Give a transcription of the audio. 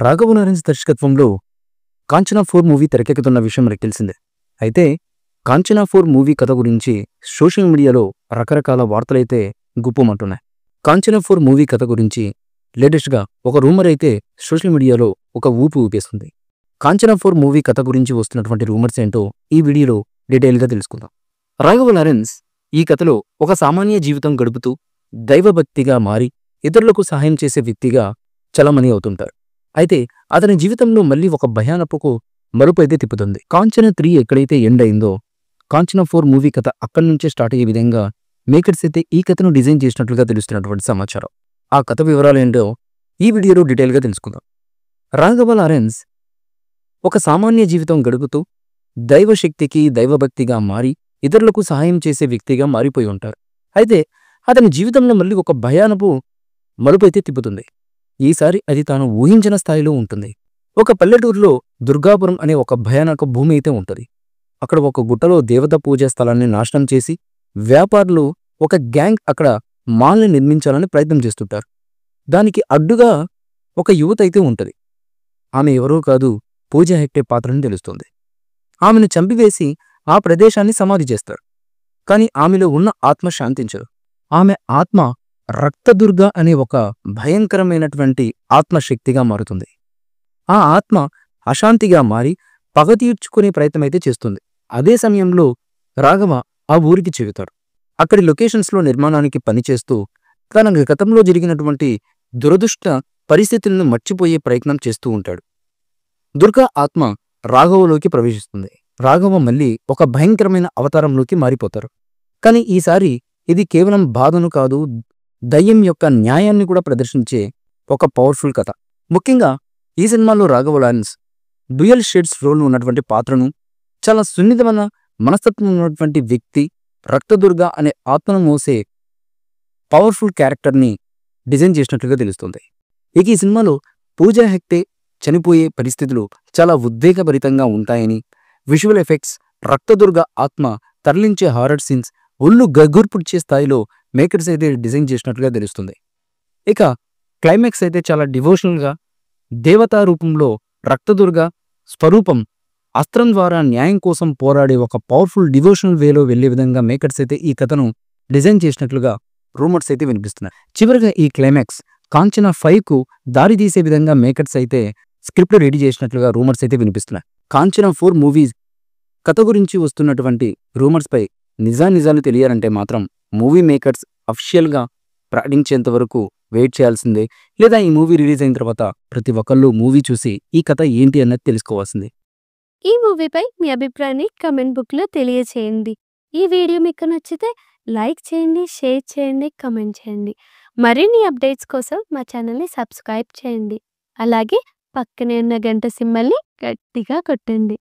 Raghava Lawrence దర్శకత్వంలో 'Kanchana 4' movie తెరకెక్కుతున్న విషయం మనకు తెలిసిందే. అయితే 'కాంచనా 4' మూవీ కథ గురించి సోషల్ మీడియాలో రకరకాల వార్తలైతే గుప్పుమంటున్నాయి. 'కాంచనా 4' మూవీ కథ గురించి లేటెస్ట్‌గా ఒక రూమర్ అయితే సోషల్ మీడియాలో ఒక ఊపు ఊపేస్తుంది. 'కాంచనా 4' మూవీ కథ గురించి వస్తున్నటువంటి రూమర్స్ ఏంటో ఈ వీడియోలో డీటెయిల్‌గా తెలుసుకుందాం. రాఘవ లారెన్స్ ఈ కథలో ఒక సామాన్య జీవితం గడుపుతూ దైవభక్తిగా మారి ఇతరులకు సహాయం చేసే వ్యక్తిగా చలామణి అవుతుంటారు. అయితే అతని జీవితంలో మళ్ళీ ఒక భయానకపు మలుపు అయితే తిప్పుతుంది. 'కాంచనా 3' ఎక్కడైతే ఎండ్ అయిందో 'కాంచనా 4' మూవీ కథ అక్కడి నుంచే స్టార్ట్ అయ్యే విధంగా మేకర్స్ అయితే ఈ కథను డిజైన్ చేసినట్లుగా తెలుస్తున్నటువంటి సమాచారం. ఆ కథ వివరాలు ఏంటో ఈ వీడియోలో డీటెయిల్‌గా తెలుసుకుందాం. రాఘవ లారెన్స్ ఒక సామాన్య జీవితం గడుపుతూ దైవశక్తికి దైవభక్తిగా మారి ఇతరులకు సహాయం చేసే వ్యక్తిగా మారిపోయి ఉంటారు. అయితే అతని జీవితంలో మళ్ళీ ఒక భయానపు మలుపు అయితే తిప్పుతుంది. ఈసారి అది తాను ఊహించిన స్థాయిలో ఉంటుంది. ఒక పల్లెటూరులో దుర్గాపురం అనే ఒక భయానక భూమి అయితే ఉంటుంది. అక్కడ ఒక గుట్టలో దేవత పూజా స్థలాన్ని నాశనం చేసి వ్యాపారులు ఒక గ్యాంగ్ అక్కడ మాల్ని నిర్మించాలని ప్రయత్నం చేస్తుంటారు. దానికి అడ్డుగా ఒక యువత అయితే ఉంటుంది. ఆమె ఎవరో కాదు, పూజా హెగ్డే పాత్రని తెలుస్తుంది. ఆమెను చంపివేసి ఆ ప్రదేశాన్ని సమాధి చేస్తారు. కాని ఆమెలో ఉన్న ఆత్మ శాంతించదు. ఆమె ఆత్మ రక్తదుర్గ అనే ఒక భయంకరమైనటువంటి ఆత్మశక్తిగా మారుతుంది. ఆ ఆత్మ అశాంతిగా మారి పగ తీర్చుకునే ప్రయత్నమైతే చేస్తుంది. అదే సమయంలో రాఘవ ఆ ఊరికి చెబుతాడు. అక్కడి లొకేషన్స్లో నిర్మాణానికి పనిచేస్తూ తన గతంలో జరిగినటువంటి దురదృష్ట పరిస్థితులను మర్చిపోయే ప్రయత్నం చేస్తూ ఉంటాడు. దుర్గా ఆత్మ రాఘవలోకి ప్రవేశిస్తుంది. రాఘవ మళ్ళీ ఒక భయంకరమైన అవతారంలోకి మారిపోతారు. కానీ ఈసారి ఇది కేవలం బాధను కాదు, దయ్యం యొక్క న్యాయాన్ని కూడా ప్రదర్శించే ఒక పవర్ఫుల్ కథ. ముఖ్యంగా ఈ సినిమాలో Raghava Lawrence dual shades role ఉన్నటువంటి పాత్రను, చాలా సున్నితమైన మనస్తత్వం ఉన్నటువంటి వ్యక్తి, రక్తదుర్గ అనే ఆత్మను మోసే పవర్ఫుల్ క్యారెక్టర్ని డిజైన్ చేసినట్లుగా తెలుస్తుంది. ఇక ఈ సినిమాలో పూజా హెగ్డే చనిపోయే పరిస్థితులు చాలా ఉద్వేగభరితంగా ఉంటాయని, విజువల్ ఎఫెక్ట్స్, రక్తదుర్గ ఆత్మ తరలించే హారర్ సీన్స్ ఒళ్ళు గగ్గుర్పుడ్చే స్థాయిలో మేకర్స్ అయితే డిజైన్ చేసినట్లుగా తెలుస్తుంది. ఇక క్లైమాక్స్ అయితే చాలా డివోషనల్గా, దేవతా రూపంలో రక్తదుర్గ స్వరూపం అస్త్రం ద్వారా న్యాయం కోసం పోరాడే ఒక పవర్ఫుల్ డివోషనల్ వేలో వెళ్లే విధంగా మేకర్స్ అయితే ఈ కథను డిజైన్ చేసినట్లుగా రూమర్స్ అయితే వినిపిస్తున్నాయి. చివరిగా ఈ క్లైమాక్స్ 'కాంచనా 5'కు దారి తీసే విధంగా మేకర్స్ అయితే స్క్రిప్ట్ రెడీ చేసినట్లుగా రూమర్స్ అయితే వినిపిస్తున్నాయి. 'కాంచనా 4' మూవీ కథ గురించి వస్తున్నటువంటి రూమర్స్పై నిజాలు తెలియాలంటే మాత్రం మూవీ మేకర్స్ అఫీషియల్గా ప్రకటించేంత వరకు వెయిట్ చేయాల్సిందే. లేదా ఈ మూవీ రిలీజ్ అయిన తర్వాత ప్రతి ఒక్కళ్ళు మూవీ చూసి ఈ కథ ఏంటి అన్నది తెలుసుకోవాల్సిందే. ఈ మూవీపై మీ అభిప్రాయాన్ని కమెంట్ బుక్లో తెలియచేయండి. ఈ వీడియో మీకు నచ్చితే లైక్ చేయండి, షేర్ చేయండి, కమెంట్ చేయండి. మరిన్ని అప్డేట్స్ కోసం మా ఛానల్ని సబ్స్క్రైబ్ చేయండి. అలాగే పక్కనే ఉన్న గంట సింబల్ని గట్టిగా కొట్టండి.